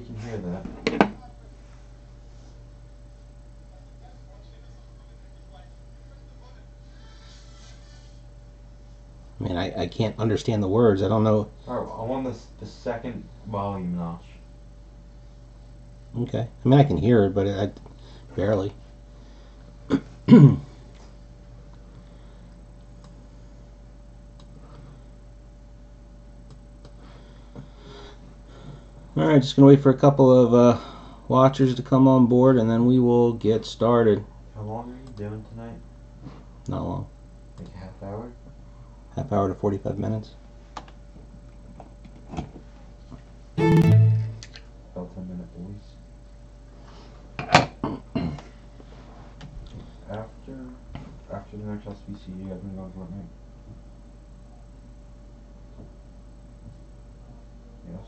can hear that. I mean, I can't understand the words. I don't know. Alright, I want the second volume notch. Okay. I mean, I can hear it, but I barely. Alright, just gonna wait for a couple of watchers to come on board, and then we will get started. How long are you doing tonight? Not long. Like a half hour? Half hour to 45 minutes. About 10-minute boys. After the next SBC, you guys gonna go to what night? Yes.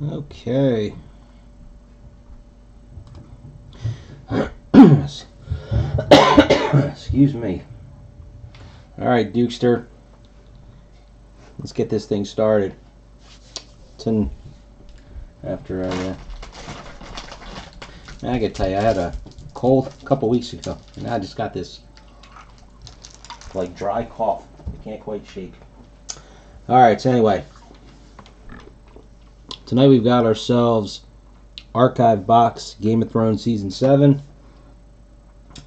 Okay. Excuse me. Alright, Dukester. Let's get this thing started. After I gotta tell you, I had a cold a couple weeks ago, and I just got this like dry cough. I can't quite shake. Alright, so anyway. Tonight we've got ourselves Archive Box Game of Thrones Season 7.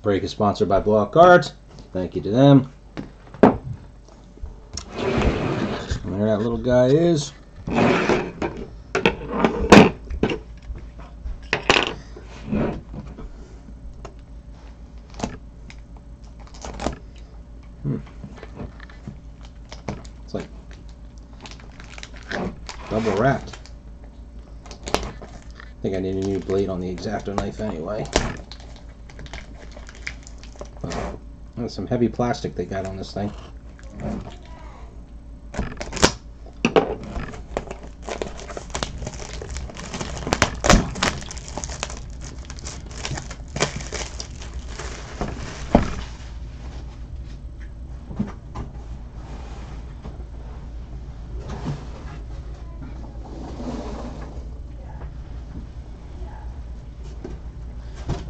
Break is sponsored by Blowout Cards. Thank you to them. And there that little guy is. It's like double wrapped. I think I need a new blade on the X-Acto knife anyway. There's some heavy plastic they got on this thing.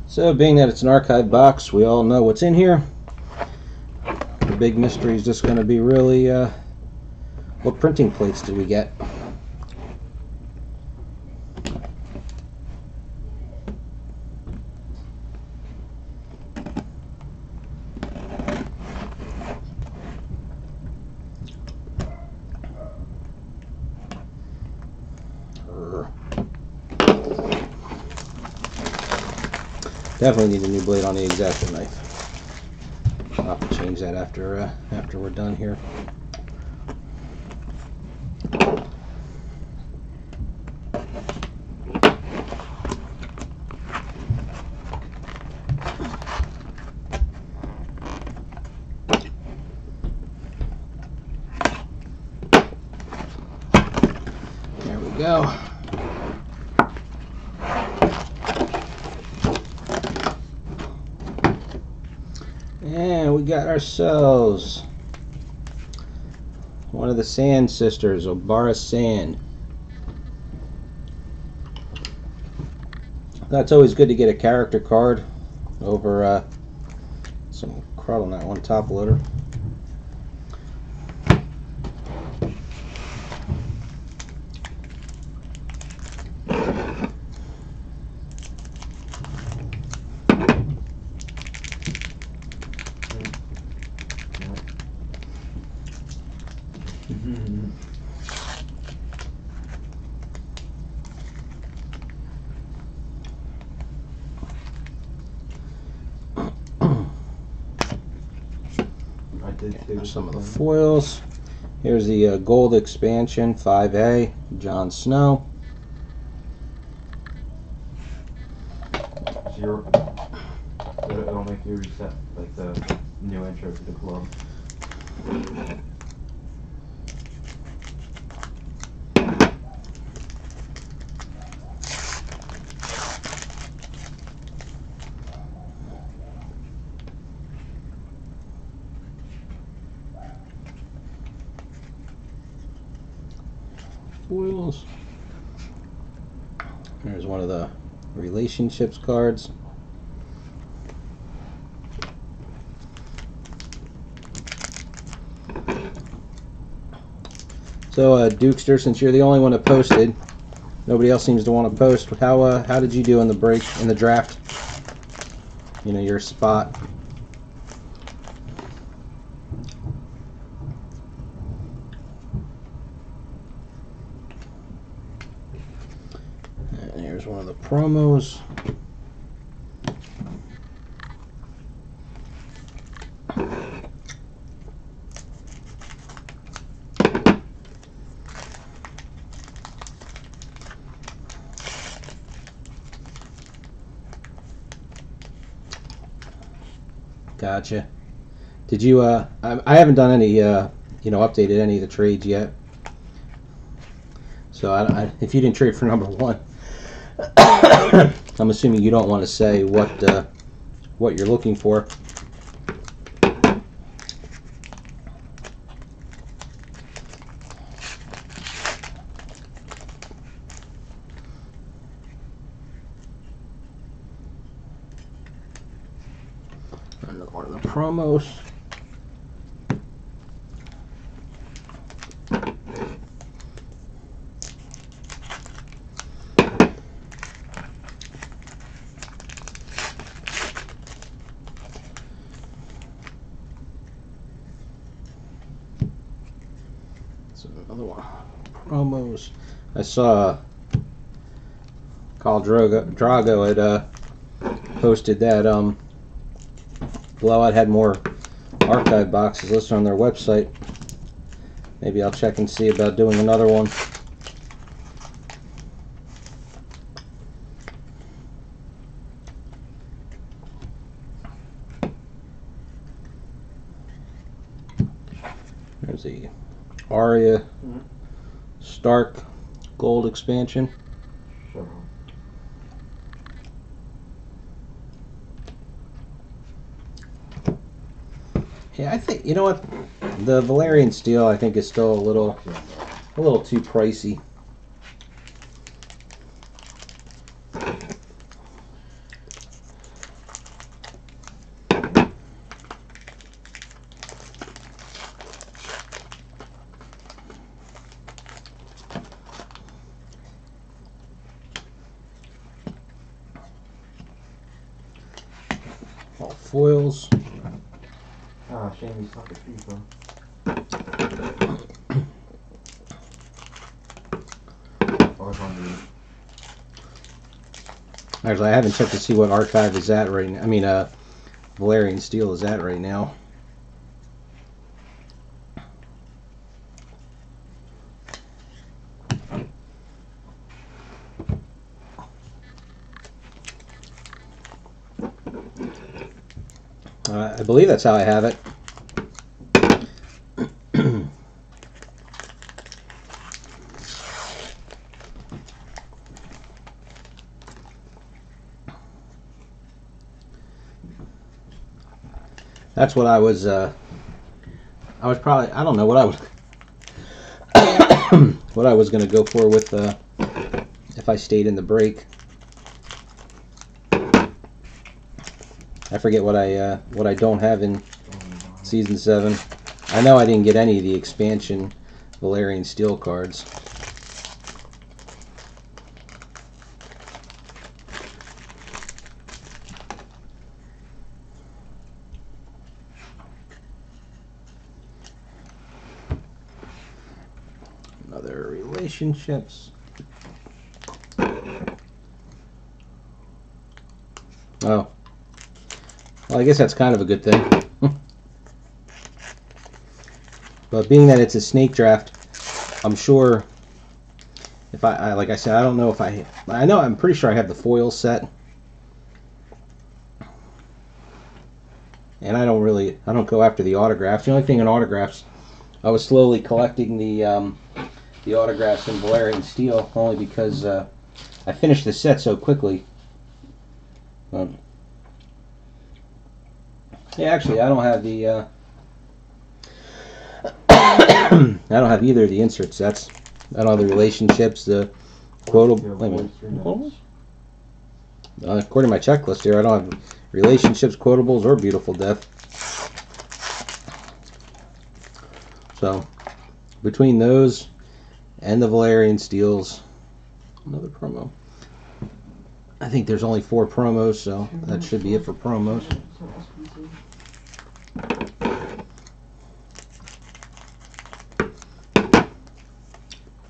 So, being that it's an archive box, we all know what's in here. The big mystery is just going to be really, what printing plates did we get? Definitely need a new blade on the X-Acto knife. I'll have to change that after we're done here. There we go. And we got ourselves one of the Sand sisters, Obara Sand. That's always good to get a character card over some crud on that one top loader. There's some of the foils. Here's the gold expansion 5A, Jon Snow. It'll make you reset like the new intro to the club. foils. There's one of the relationships cards. So, Dukester, since you're the only one that posted, nobody else seems to want to post. How did you do in the draft? You know, your spot. And here's one of the promos. Gotcha. Did you, I haven't done any, updated any of the trades yet. So if you didn't trade for number 1, I'm assuming you don't want to say what you're looking for. Another one of the promos. So another one. Promos. I saw Carl Drago had posted that Blowout had more archive boxes listed on their website. Maybe I'll check and see about doing another one. There's the Arya Stark Gold expansion. Sure. Yeah, I think, you know what, the Valerian steel I think is still a little too pricey. All foils. Ah, shame he's not a FIFA. Actually, I haven't checked to see what archive is at right now. I mean, Valerian steel is at right now. I believe that's how I have it. That's what I was probably, I don't know what I was what I was going to go for with if I stayed in the break. I forget what I don't have in Season 7. I know I didn't get any of the expansion Valerian steel cards. Other relationships. Oh. Well, I guess that's kind of a good thing. But being that it's a snake draft, I'm sure if I like I said, I don't know if I'm pretty sure I have the foil set. And I don't go after the autographs. The only thing in autographs, I was slowly collecting the autographs in Valerian steel only because I finished the set so quickly. Yeah, actually, I don't have the I don't have either of the insert sets. I don't know the relationships, the quotable. Your Wait a minute. voice, your notes. According to my checklist here, I don't have relationships, quotables, or beautiful death. So, between those and the Valerian Steels, another promo. I think there's only 4 promos, so that should be it for promos.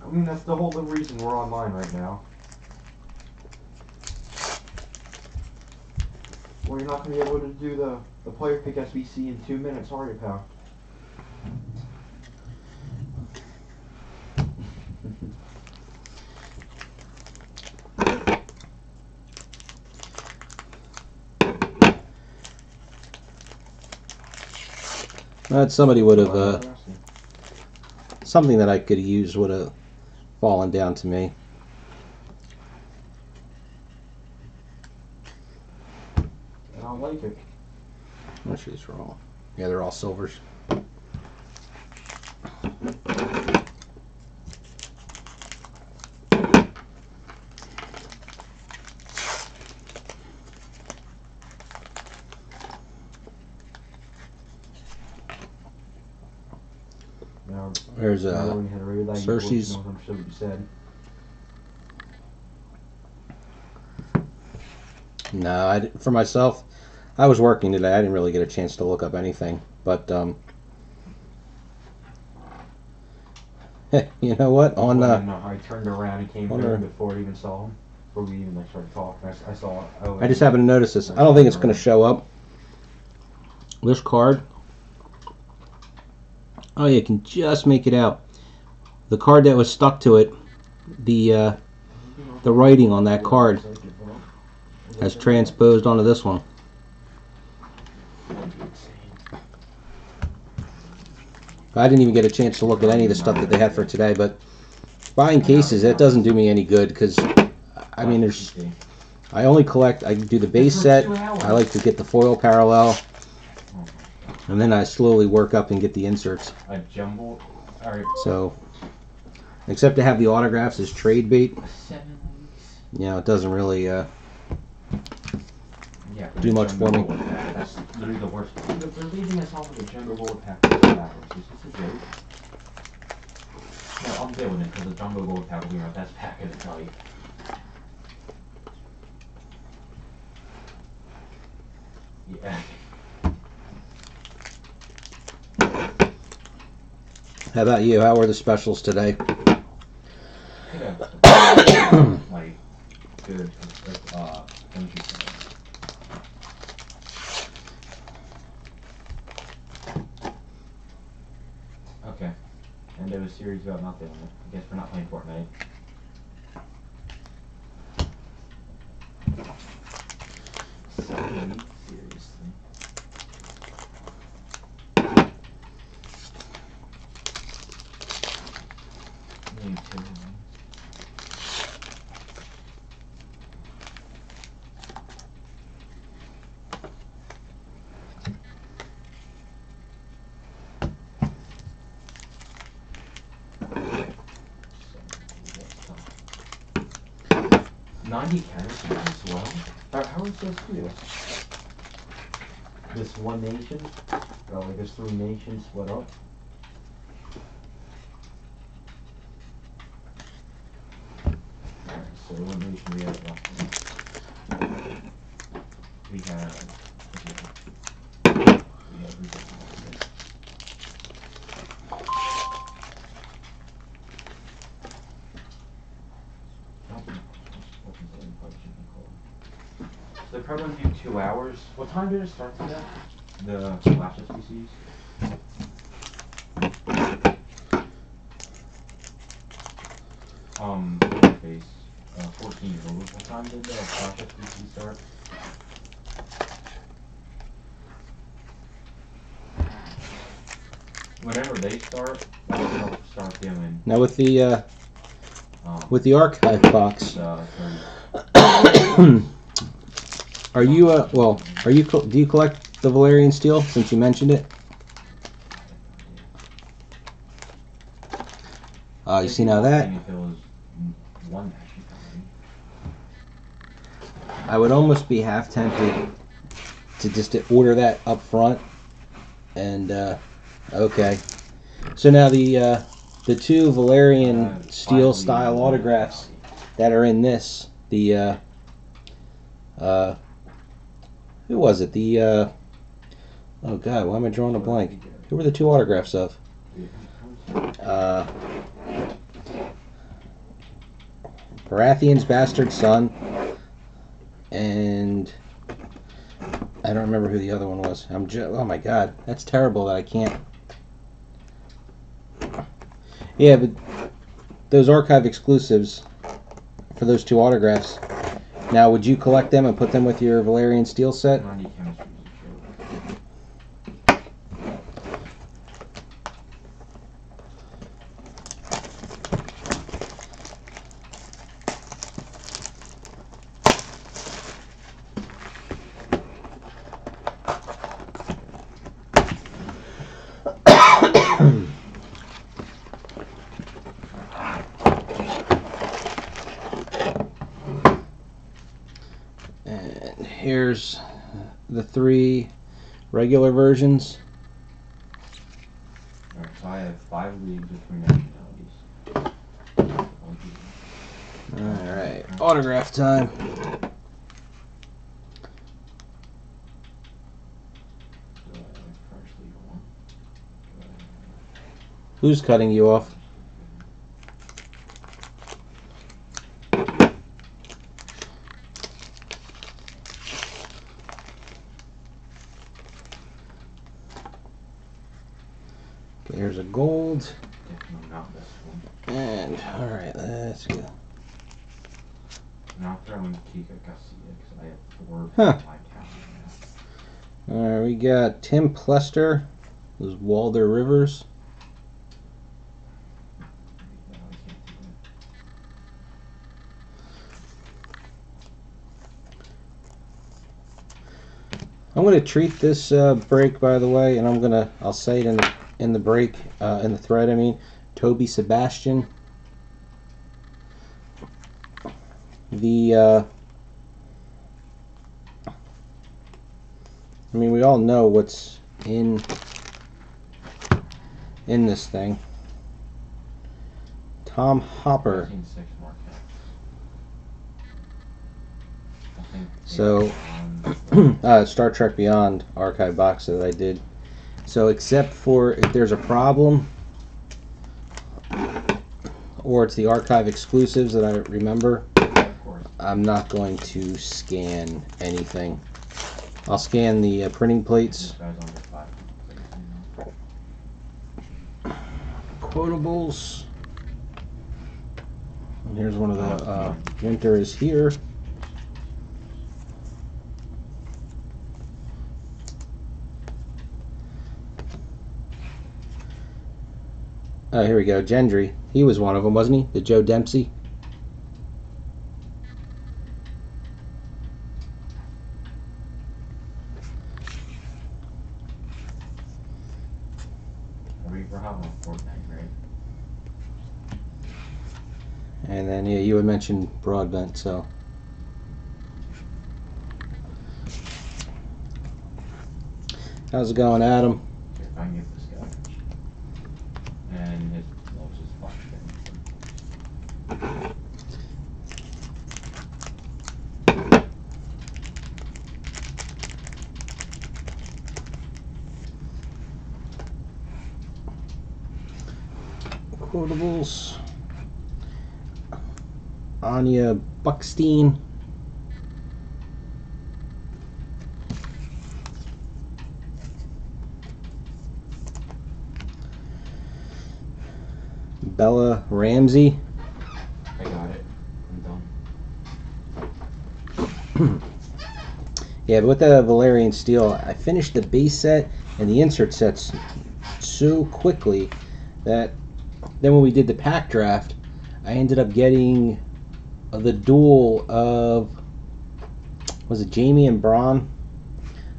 I mean, that's the whole reason we're online right now. Well, you're not going to be able to do the player pick SBC in 2 minutes, are you, pal? Somebody would have, something that I could use would have fallen down to me. I don't like it. Which is wrong. Yeah, they're all silvers. There's Cersei's. I'm sure what you said. No, for myself, I was working today. I didn't really get a chance to look up anything. But you know what? On I turned around and came here before I even saw him. Before we even started talking, I saw it. I just happened to notice this. I don't think it's going to show up. This card. Oh, you can just make it out. The card that was stuck to it, the writing on that card has transposed onto this one. I didn't even get a chance to look at any of the stuff that they had for today, but buying cases, that doesn't do me any good because, I mean, I only collect, I do the base set, I like to get the foil parallel, and then I slowly work up and get the inserts. A jumbo? Alright. So, except to have the autographs as trade bait, 7 weeks. you know, it doesn't really do much for me. That's literally the worst. They're leaving us off with a jumbo gold pack for backwards. Is this a joke? No, I'm doing it because the jumbo gold pack will be our best pack of the night. Yeah. How about you? How were the specials today? Like, good. Thank you. Okay. And there was a series about nothing. I guess we're not playing Fortnite. Seriously. Me too. As well. How is this for you? This one nation? Like there's 3 nations split up? Alright, so what nation we have left? We have the program do 2 hours. What time did it start today? The Flash SBCs? Interface. 14-year-old. What time did the Flash SBC start? Whenever they start, I'll start doing. Now with the archive box. 30. Are you do you collect the Valerian Steel since you mentioned it? You see now that? If it was one action company. I would almost be half tempted to just order that up front. And okay, so now the two Valerian steel style autographs that are in this, the who was it? The oh god, why am I drawing a blank? Who were the two autographs of? Baratheon's bastard son, and I don't remember who the other one was. Oh my god, that's terrible that I can't. Yeah, but those archive exclusives for those two autographs. Now, would you collect them and put them with your Valerian steel set? And here's the three regular versions. Alright, so I have 5 leagues with 3 nationalities. Alright, autograph time. Who's cutting you off? Here's a gold. And, alright, let's go. Now throwing Kika Garcia because I have 4 Huh. on my calendar. Alright, we got Tim Plester. Those Walder Rivers. No, I can't do that. I'm going to treat this break, by the way, and I'll say it in the break, in the thread, I mean, Toby Sebastian. I mean, we all know what's in this thing. Tom Hopper. 19-6 Marquette. I think So, Star Trek Beyond archive box that I did. So, except for if there's a problem, or it's the archive exclusives that I remember, I'm not going to scan anything. I'll scan the printing plates. Quotables. And here's one of the winter is here. Oh, here we go. Gendry. He was one of them, wasn't he? The Joe Dempsey. We're having a Fortnite, right? And then, yeah, you had mentioned Broadbent, so. How's it going, Adam? If I can get this guy. And his nose is Quotables. Anya Buckstein. Bella Ramsey. I got it. I'm done. Yeah, but with the Valerian Steel, I finished the base set and the insert sets so quickly that then when we did the pack draft, I ended up getting the duel of, was it Jamie and Braun?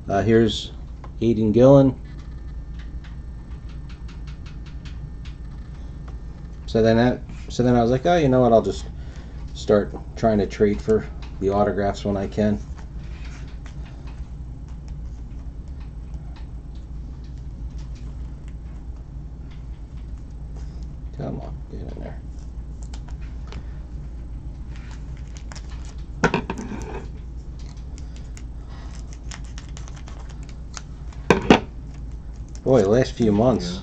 Here's Aidan Gillen. So then that So then I was like, oh, you know what? I'll just start trying to trade for the autographs when I can. Come on, get in there. Boy, last few months.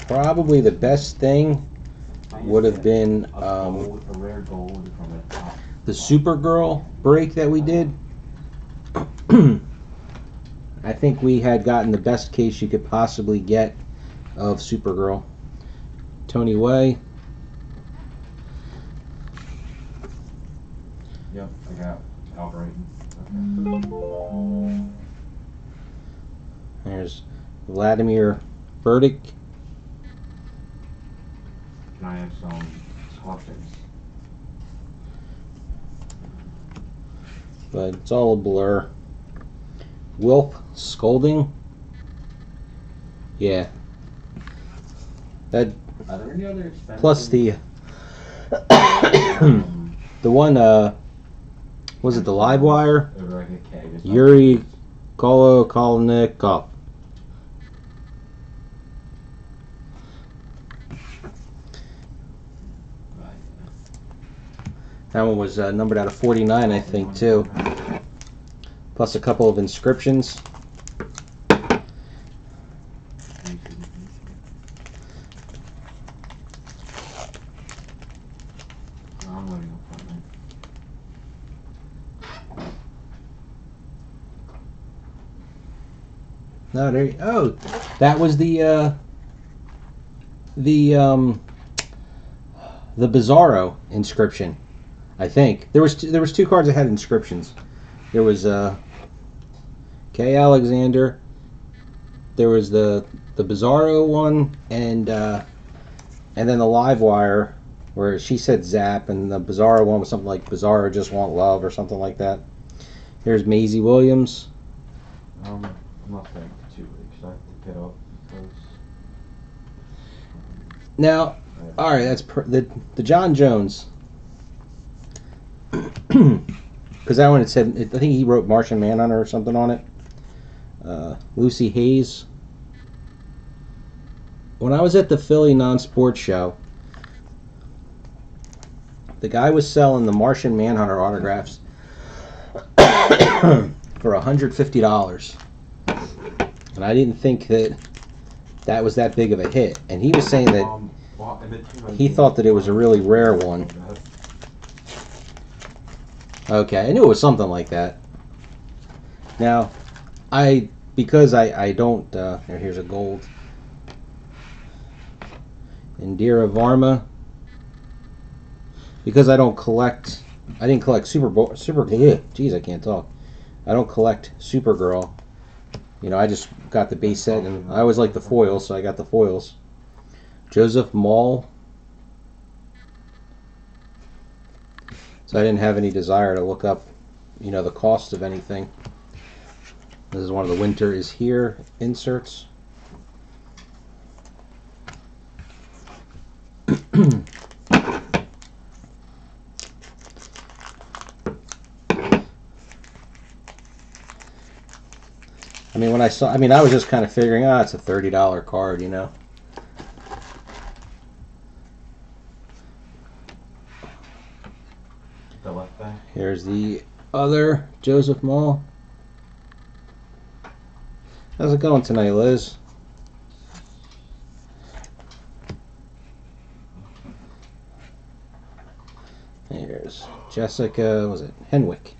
Probably the best thing would have been a rare gold from a top. the Supergirl break that we did. I think we had gotten the best case you could possibly get of Supergirl. Tony Way. Yep, I got Albrighton. Okay. There's Vladimir Burdick. And I have some Squadrons. But it's all a blur. Wilp Scolding. Yeah. That Are there any other expensive? plus the the one was it the live wire? Yuri Kolonikov. That one was numbered out of 49, I think, too. Plus a couple of inscriptions. No, there. Oh, that was the Bizarro inscription. I think there was two cards that had inscriptions. There was K. Alexander. There was the Bizarro one, and then the live wire where she said Zap, and the Bizarro one was something like Bizarro just want love or something like that. Here's Maisie Williams. I'm not staying for 2 weeks. I have to get up because. Now, all right, that's the John Jones. Because that one it said, I think he wrote Martian Manhunter or something on it. Lucy Hayes. When I was at the Philly non-sports show, the guy was selling the Martian Manhunter autographs for $150. And I didn't think that was that big of a hit. And he was saying that he thought that it was a really rare one. Okay, I knew it was something like that. Now, because I don't, here's a gold. Indira Varma. Because I didn't collect geez, I can't talk. I don't collect Supergirl. You know, I just got the base set, and I always like the foils, so I got the foils. Joseph Mall. So I didn't have any desire to look up, you know, the cost of anything. This is one of the Winter is Here inserts. I mean, when I was just kind of figuring, it's a $30 card, you know. The left back. Here's the other Joseph Mall. How's it going tonight, Liz? Here's Jessica, was it Henwick?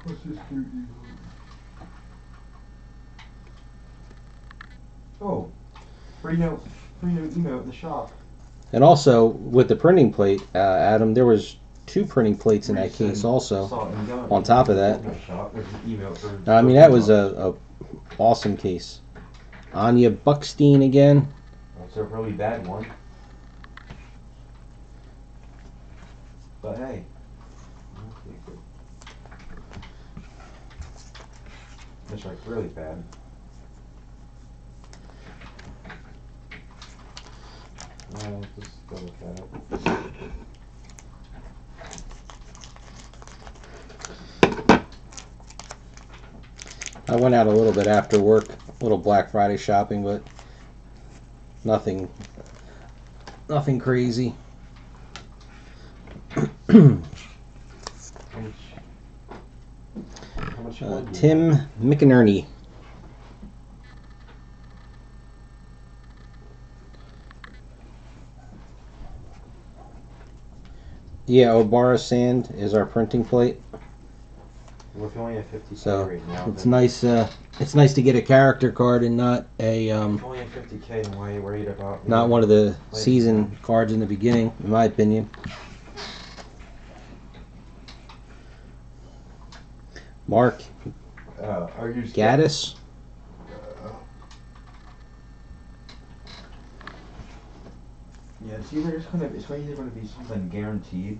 What's this cute? Oh, free note email at the shop. And also, with the printing plate, Adam, there was 2 printing plates in that case also, on top of that. I mean, that was a awesome case. Anya Buckstein again. That's a really bad one. But hey. That's like really bad. No, just go with that. I went out a little bit after work, a little Black Friday shopping, but nothing crazy. How much more do you Tim have? McInerney. Yeah, Obara Sand is our printing plate. Well, if you only have 50K So right now, it's then nice. It's nice to get a character card and not a if you only have 50K, then why are you worried about? not one of the Ladies season man. cards in the beginning, in my opinion. Mark Are you Gaddis. Yeah, it's either it's either gonna be something guaranteed,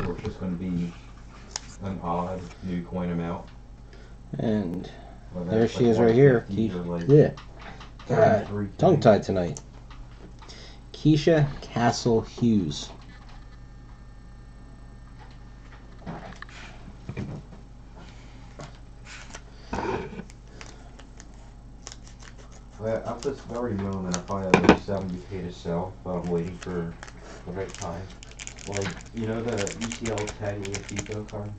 or it's just gonna be an odd new coin amount. And Whether there that's she like is right here. 150 or like Yeah. God, 33K. tongue tied tonight. Keisha Castle Hughes. I've just already known that I probably have like 70K to sell, but I'm waiting for the right time. Like, you know the UCL Teddy Fico card?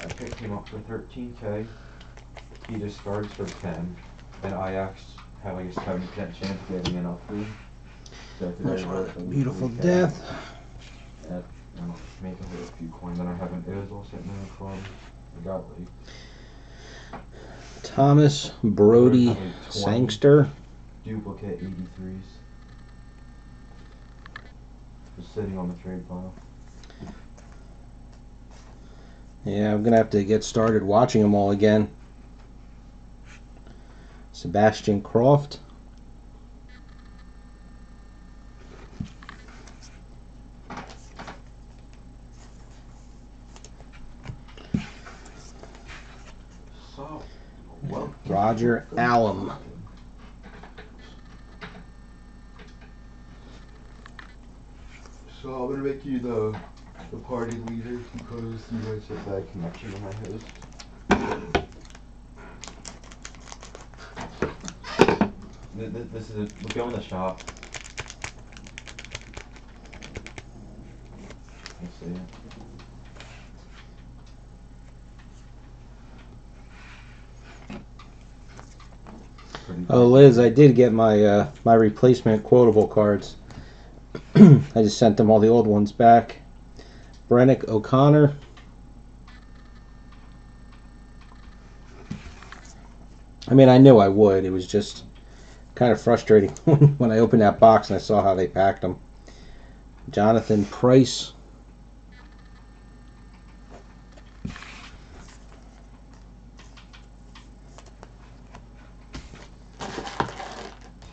I picked him up for 13K. He just starts for 10, and Ajax have like a 70% chance of getting an upgrade. So today we're at the Beautiful 3K. death. And I'm making a few coins that I haven't. It was all sitting there from about like Thomas Brody like 20 Sangster. duplicate 83s. Just sitting on the trade pile. Yeah, I'm gonna have to get started watching them all again. Sebastian Croft. So, well, Roger Allam. So I'm gonna make you the party leader because you guys have bad connection with my host. This is we'll go in the shop. Let's see. Oh, Liz, I did get my my replacement quotable cards. I just sent them all the old ones back. Brennick O'Connor. I mean, I knew I would. It was just kind of frustrating when I opened that box and I saw how they packed them. Jonathan Price.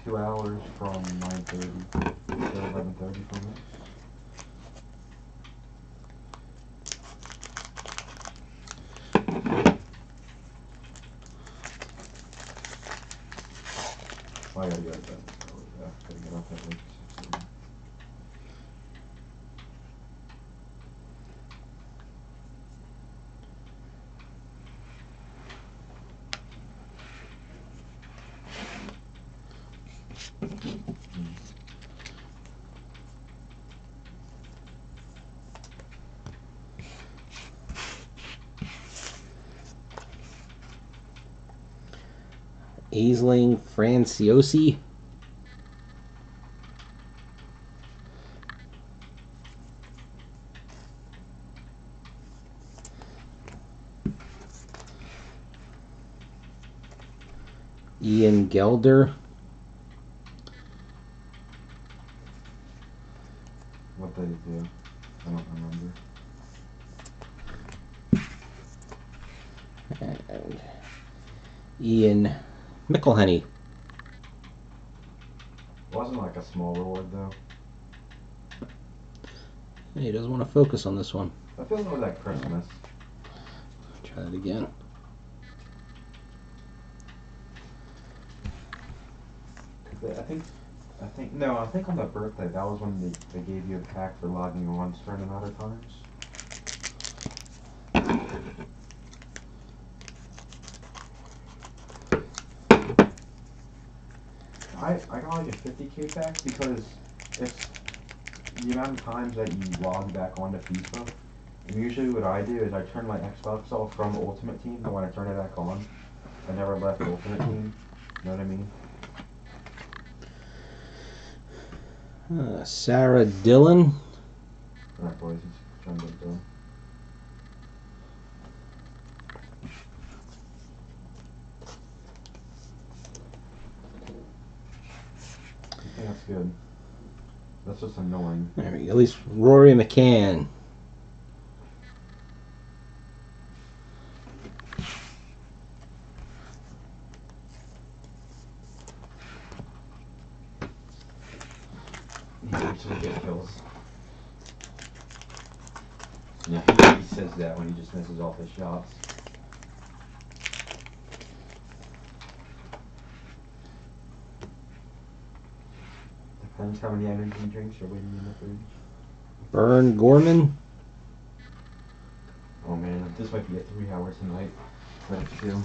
$2 from 9:30 to 11:30 from this. Oh, I gotta get that. Oh, yeah, gotta get off that link. Aisling Franciosi. Ian Gelder. What they do, I don't remember. And Ian McElhenney. Wasn't like a small reward though. He doesn't want to focus on this one. I feel like it was at Christmas. Try that again. I think I think on the birthday, that was when they gave you a pack for logging on certain amount of times. I got like a 50K pack because it's the amount of times that you log back onto FIFA. And usually what I do is I turn my Xbox off from the Ultimate Team, but when I turn it back on, I never left the Ultimate Team. You know what I mean? Sarah Dillon. Alright, boys, let's try and get it done. I think that's good. That's just annoying. There we go. At least Rory McCann. He actually get kills. Yeah, he says that when he just misses off his shots. Depends how many energy drinks are waiting in the fridge. Bern Gorman. Oh man, this might be a 3 hour tonight. But it's 2.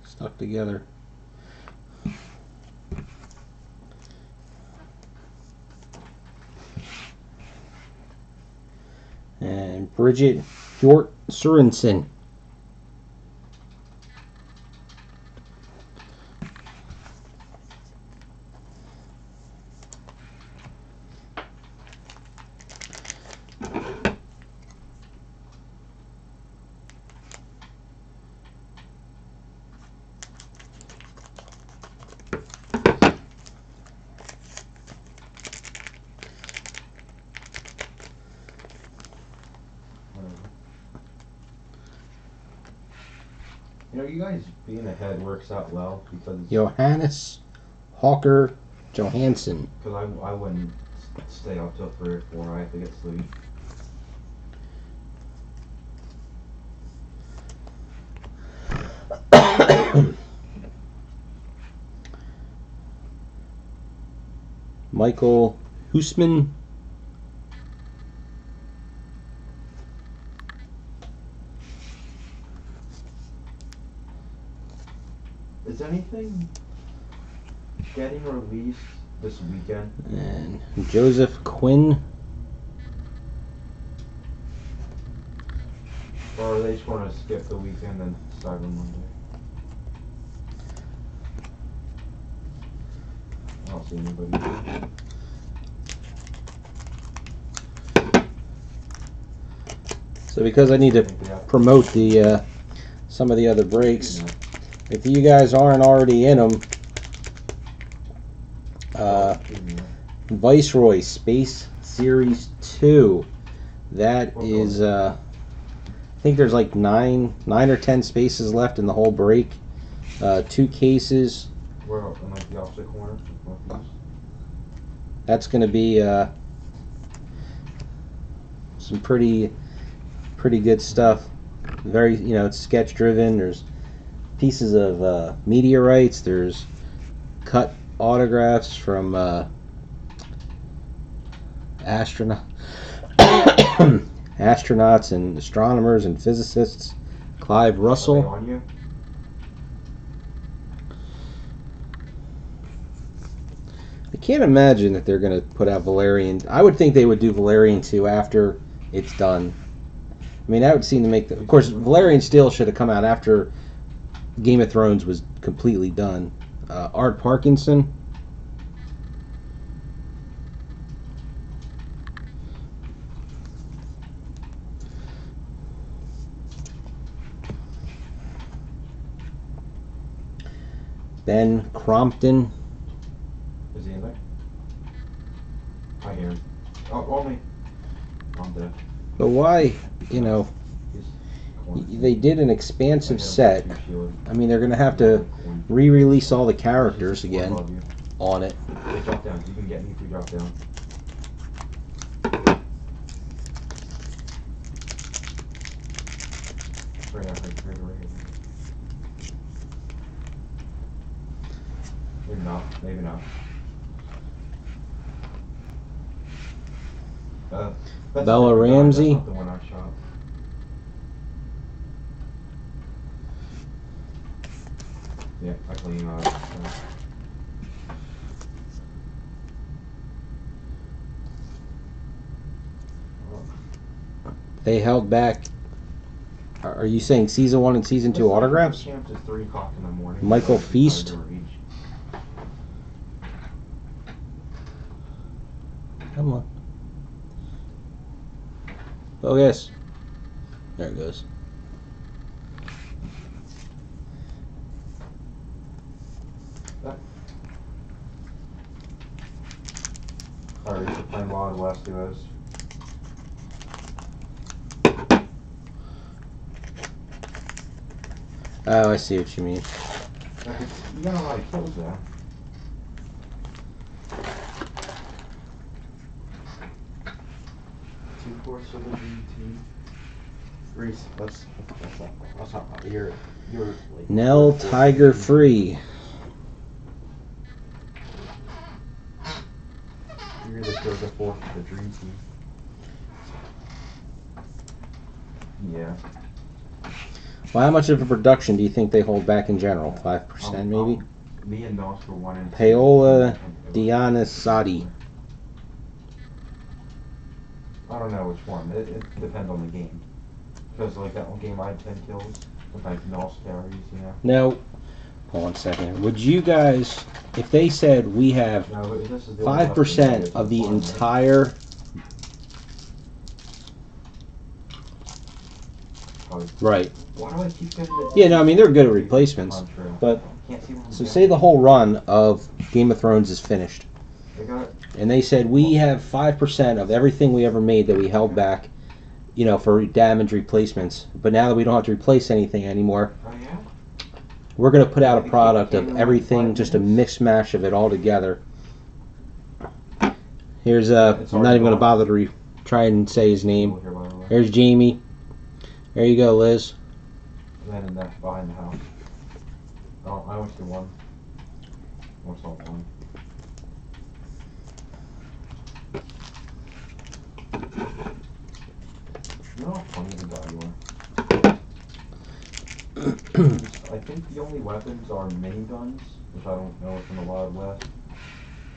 Stuck together. And Bridget Hjort Sorensen. You know, you guys being ahead works out well because Johannes Hawker Johansson. I wouldn't stay up till 3 or 4. I have to get sleep. Michael Husman. Is anything getting released this weekend? And Joseph Quinn. Or are they just going to skip the weekend and start on Monday? I don't see anybody. So because I need to promote the some of the other breaks, if you guys aren't already in them, Viceroy Space Series 2. That is, I think there's like 9 or 10 spaces left in the whole break. 2 cases. We're in like the opposite corner. That's going to be some pretty good stuff. Very, it's sketch driven. There's pieces of meteorites. There's cut autographs from astronauts and astronomers and physicists. Clive Russell. Are they on you? I can't imagine that they're going to put out Valerian. I would think they would do Valerian 2 after it's done. I mean, that would seem to make the... Of course, Valerian Steel should have come out after Game of Thrones was completely done. Art Parkinson. Ben Crompton. Is he in there? I hear him. Oh, on me. I'm dead. But why, they did an expansive set. I mean, they're going to have to re-release all the characters again on it. Hey, drop down. You can get me if you drop down. Right. Maybe not. Maybe not. That's Bella a different guy. Ramsey. That's not the one I shot. Yeah, I clean out. They held back. Are you saying season 1 and season 2 autographs? Champs is 3 o'clock in the morning. Michael Feast. Come on. Oh yes. There it goes. Alright, so playing Wild West US. Oh, I see what you mean. You got a lot of kills there. Two course of the GT. Reese, that's not you're like Nell Tiger Free. You're the third or fourth of the dream team. Yeah. Well, how much of a production do you think they hold back in general? 5% maybe? Me and Nos were 1 and 2. Paola Dianasati. I don't know which one. It depends on the game. Because like that one game I had 10 kills. Sometimes Nos carries, you know. Now, hold on a second. Would you guys, if they said we have No, this is the 5% of the entire right. Why do I keep getting the Yeah, no, I mean they're good at replacements. But so say the whole run of Game of Thrones is finished. And they said we have 5% of everything we ever made that we held back, you know, for damage replacements. But now that we don't have to replace anything anymore, we're going to put out a product of everything, just a mix-mash of it all together. Here's I'm not even going to bother to try and say his name. Here's Jamie. There you go, Liz. And then in that behind the house. Oh, I only see one. What's on one? You know how funny the guy you are? I think the only weapons are miniguns, which I don't know if in the Wild West.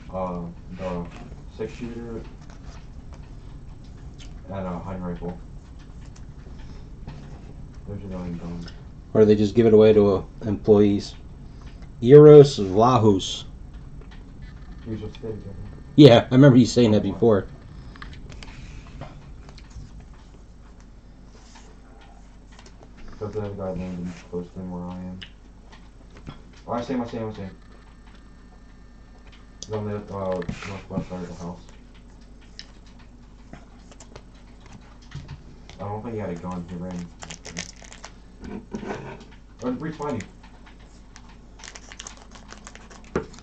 The 6-shooter and a hunting rifle. Those are the only guns. Or they just give it away to employees. Eros Lahus. He was just stay together. Yeah, I remember you saying that before. Because the other guy named him close to where I am. Oh, I see him. He's on the northwest side of the house. I don't think he had a gun. He ran. Oh, Breach behind you.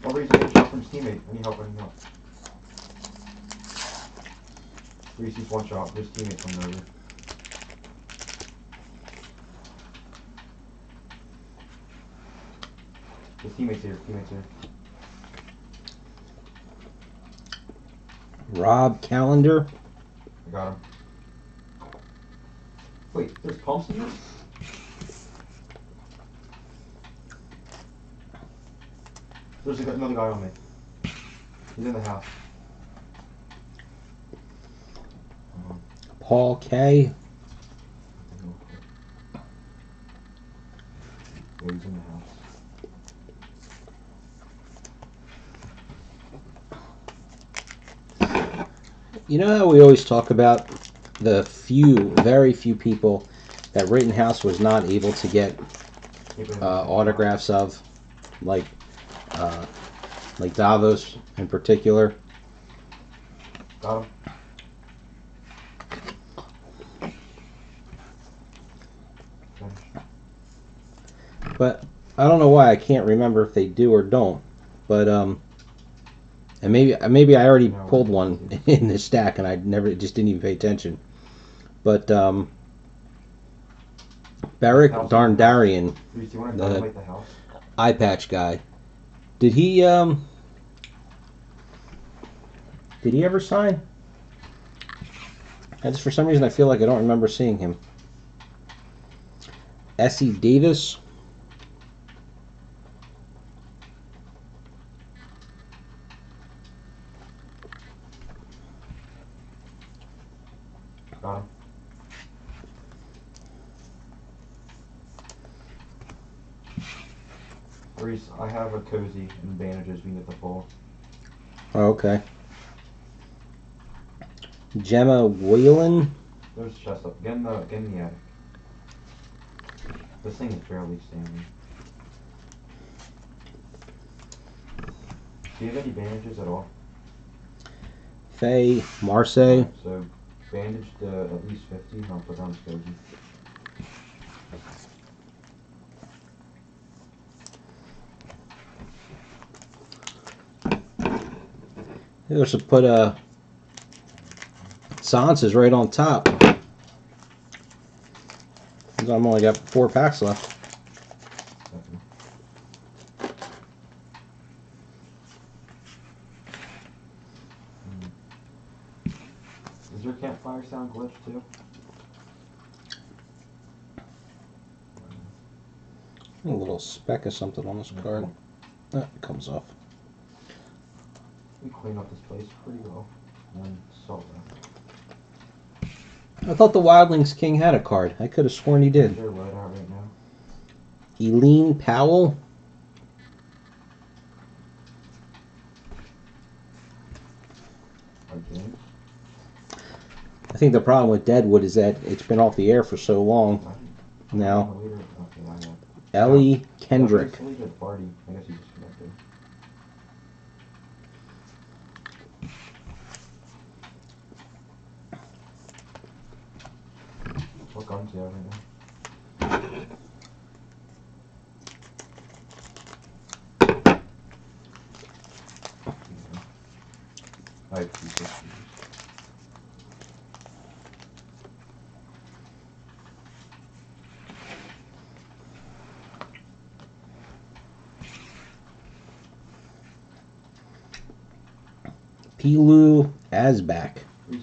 Oh, Breach getting shot from his teammate. I need help. Breach, he's one shot. His teammate coming over. His teammate's here. Rob Calendar. I got him. Wait, there's pumps in here? There's another guy on me. He's in the house. Paul K. Yeah, he's in the house. You know how we always talk about the very few people that Rittenhouse was not able to get autographs of, like Davos in particular. Got him. But I don't know why I can't remember if they do or don't. But and maybe I already pulled one in the stack and I just didn't even pay attention. But Beric Darndarian, the eye patch guy, Did he ever sign? And just for some reason I feel like I don't remember seeing him. Essie Davis. Got him. Reese, I have a cozy and bandages we can get the full. Oh, okay. Gemma Whalen. There's chest up. Get in the attic. This thing is barely standing. Do you have any bandages at all? Faye Marseille. So, bandaged at least 50, and I'll put down this cozy. They also put Sansa's right on top. I've only got 4 packs left. Is your campfire sound glitched too? A little speck of something on this card. It comes off. We cleaned up this place pretty well. And salt that. I thought the Wildlings King had a card. I could have sworn he did. They're right out right now. Eileen Powell. Again. I think the problem with Deadwood is that it's been off the air for so long now. Ellie Kendrick. Party. I guess you disconnected. What guns do you have right now? I have 260s. Pilu Asback. We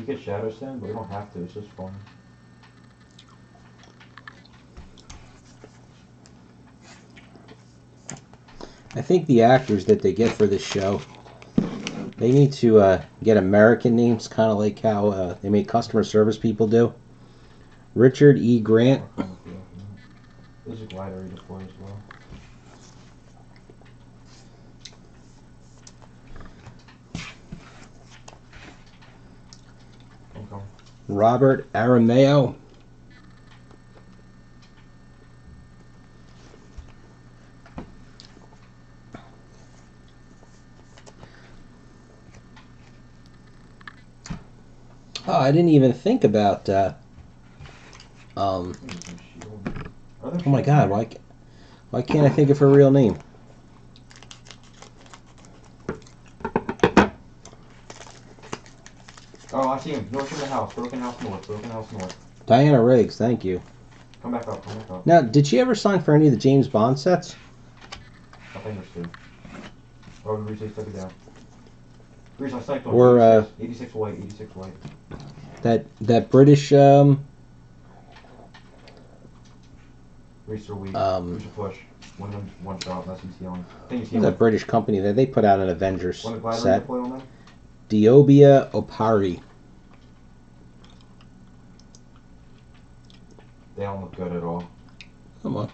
get Shadow Stand, but we don't have to. It's just fun. I think the actors that they get for this show, they need to get American names, kind of like how they make customer service people do. Richard E. Grant. There's a glider redeploy as well. Okay. Robert Arameo. Oh, I didn't even think about oh my God, why can't I think of her real name? Oh, I see him. North of the house. Broken house north. Broken house north. Diana Riggs, thank you. Come back up. Come back up. Now, did she ever sign for any of the James Bond sets? I think there's 2. Oh, Reese took it down. Reese, I sniped on Or 86 white. 86 white. That British Reese or we should push. One shot unless he's healing. I think he's healing. that British company that they put out an Avengers Want a glider set. redeploy on that? Diobia Opari. They don't look good at all. Come on.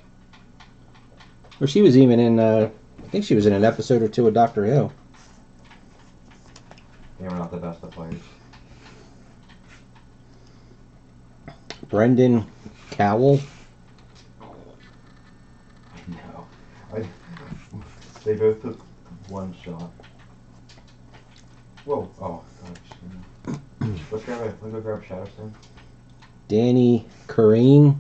Well, she was even in, I think she was in an episode or 2 of Doctor Who. They were not the best of players. Brendan Cowell. No. They both took 1 shot. Whoa. Oh, God. Let's go grab Shadow Stand. Danny Corrine.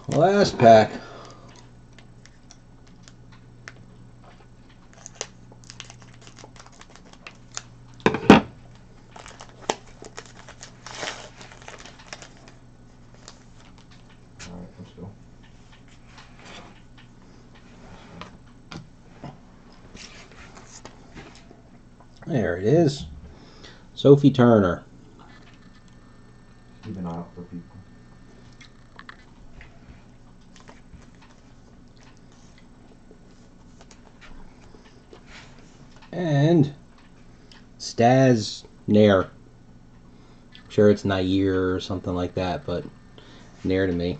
Last pack. still. There it is. Sophie Turner. Keep an eye out for people. And Stas Nair. I'm sure it's Nair or something like that, but Nair to me.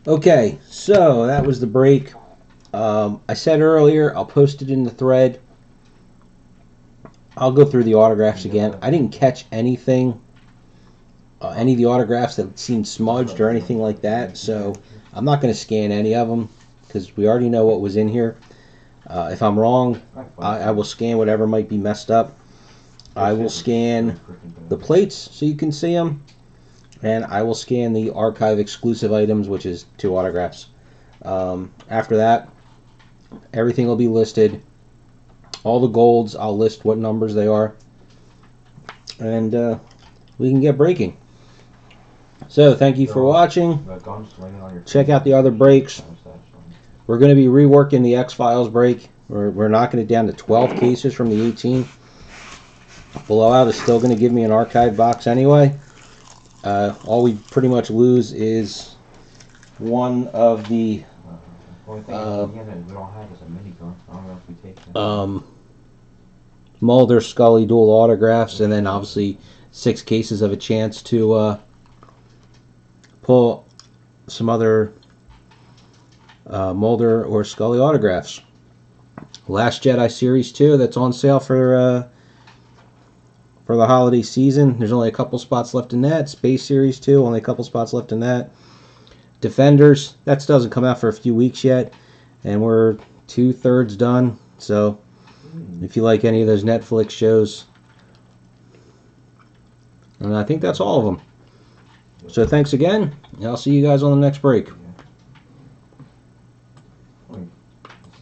Okay, so that was the break. I said earlier I'll post it in the thread. I'll go through the autographs again. I didn't catch anything, any of the autographs that seemed smudged or anything like that, so I'm not going to scan any of them because we already know what was in here. If I'm wrong, I will scan whatever might be messed up. I will scan the plates so you can see them, and I will scan the archive exclusive items, which is 2 autographs. After that, everything will be listed. All the golds, I'll list what numbers they are, and we can get breaking. So thank you for watching. Check out the other breaks. We're going to be reworking the X-Files break. We're knocking it down to 12 cases from the 18. Blowout is still going to give me an archive box anyway. All we pretty much lose is one of the Mulder Scully dual autographs, and then obviously 6 cases of a chance to pull some other Mulder or Scully autographs. Last Jedi Series 2, that's on sale for the holiday season. There's only a couple spots left in that. Space Series 2, only a couple spots left in that. Defenders, that still doesn't come out for a few weeks yet, and we're 2/3 done. So if you like any of those Netflix shows, and I think that's all of them. So thanks again, and I'll see you guys on the next break.